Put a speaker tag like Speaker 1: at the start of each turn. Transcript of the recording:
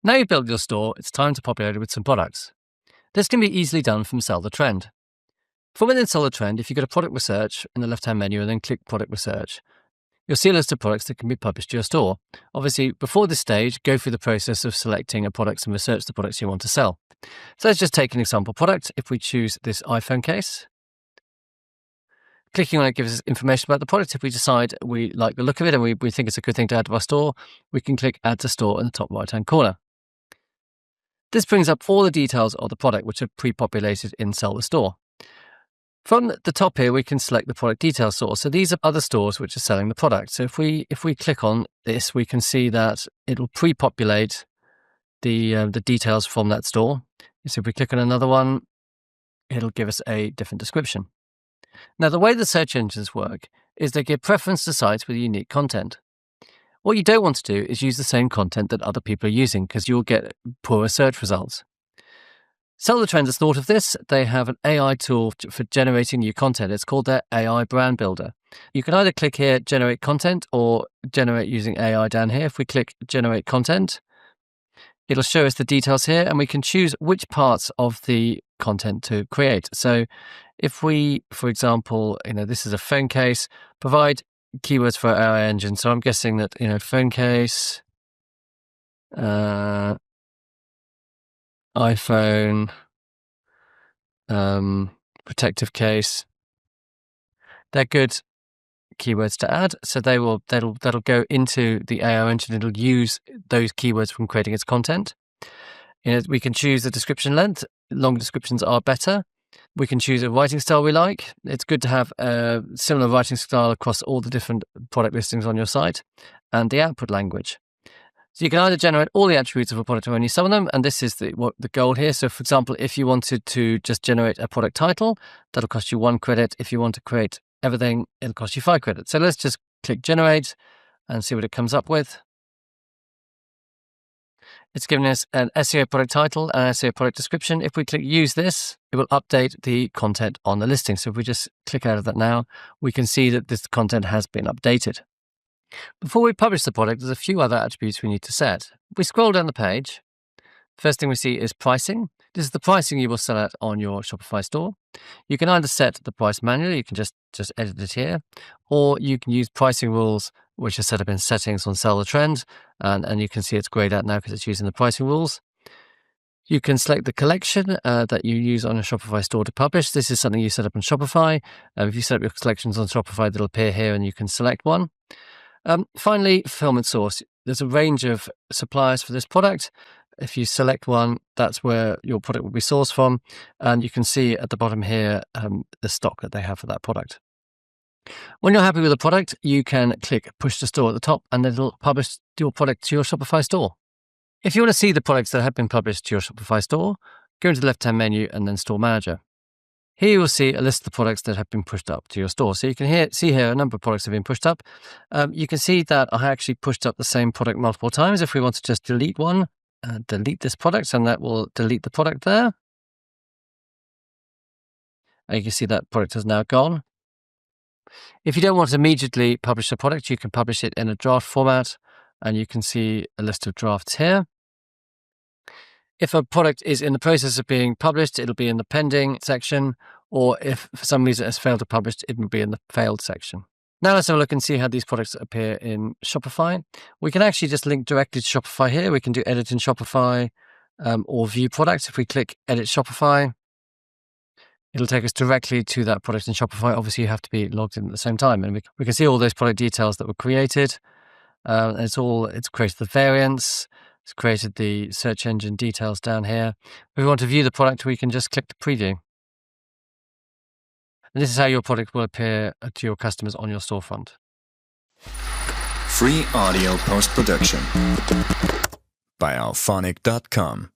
Speaker 1: Now you've built your store, it's time to populate it with some products. This can be easily done from Sell the Trend. From within Sell the Trend, if you go to Product Research in the left-hand menu and then click Product Research, you'll see a list of products that can be published to your store. Obviously, before this stage, go through the process of selecting a product and research the products you want to sell. So let's just take an example product. If we choose this iPhone case, clicking on it gives us information about the product. If we decide we like the look of it and we think it's a good thing to add to our store, we can click Add to Store in the top right-hand corner. This brings up all the details of the product, which are pre-populated in Sell the Store. From the top here, we can select the product details source. So these are other stores which are selling the product. So if we click on this, we can see that it'll pre-populate the details from that store. So if we click on another one, it'll give us a different description. Now, the way the search engines work is they give preference to sites with unique content. What you don't want to do is use the same content that other people are using, because you'll get poorer search results. Sell the Trend has thought of this. They have an AI tool for generating new content. It's called their AI Brand Builder. You can either click here, Generate Content, or generate using AI down here. If we click Generate Content, it'll show us the details here, and we can choose which parts of the content to create. So if we, for example, this is a phone case, provide keywords for our AI engine. So I'm guessing that, phone case, iPhone, protective case. They're good keywords to add. So that'll go into the AI engine. It'll use those keywords from creating its content. We can choose the description length. Long descriptions are better. We can choose a writing style we like. It's good to have a similar writing style across all the different product listings on your site, and the output language. So you can either generate all the attributes of a product or only some of them, and this is the goal here. So for example, if you wanted to just generate a product title, that'll cost you 1 credit. If you want to create everything, it'll cost you 5 credits. So let's just click Generate and see what it comes up with. It's giving us an SEO product title and an SEO product description. If we click Use This, it will update the content on the listing. So if we just click out of that now, we can see that this content has been updated. Before we publish the product, there's a few other attributes we need to set. If we scroll down the page, first thing we see is pricing. This is the pricing you will sell at on your Shopify store. You can either set the price manually, you can just edit it here, or you can use pricing rules which are set up in settings on Sell the Trend, and you can see it's grayed out now because it's using the pricing rules. You can select the collection that you use on a Shopify store to publish. This is something you set up in Shopify. If you set up your collections on Shopify, that'll appear here and you can select one. Finally, fulfillment source. There's a range of suppliers for this product. If you select one, that's where your product will be sourced from. And you can see at the bottom here the stock that they have for that product. When you're happy with the product, you can click Push to Store at the top, and it'll publish your product to your Shopify store. If you want to see the products that have been published to your Shopify store, go into the left-hand menu and then Store Manager. Here you will see a list of the products that have been pushed up to your store. So you can see here a number of products have been pushed up. You can see that I actually pushed up the same product multiple times. If we want to just delete one, delete this product, and that will delete the product there. And you can see that product has now gone. If you don't want to immediately publish a product, you can publish it in a draft format, and you can see a list of drafts here. If a product is in the process of being published, it'll be in the pending section, or if for some reason it has failed to publish, it will be in the failed section. Now let's have a look and see how these products appear in Shopify. We can actually just link directly to Shopify here. We can do Edit in Shopify or View Products. If we click Edit Shopify, it'll take us directly to that product in Shopify. Obviously, you have to be logged in at the same time, and we can see all those product details that were created. It's created the variants. It's created the search engine details down here. If we want to view the product, we can just click the preview. And this is how your product will appear to your customers on your storefront.
Speaker 2: Free audio post-production by alphonic.com.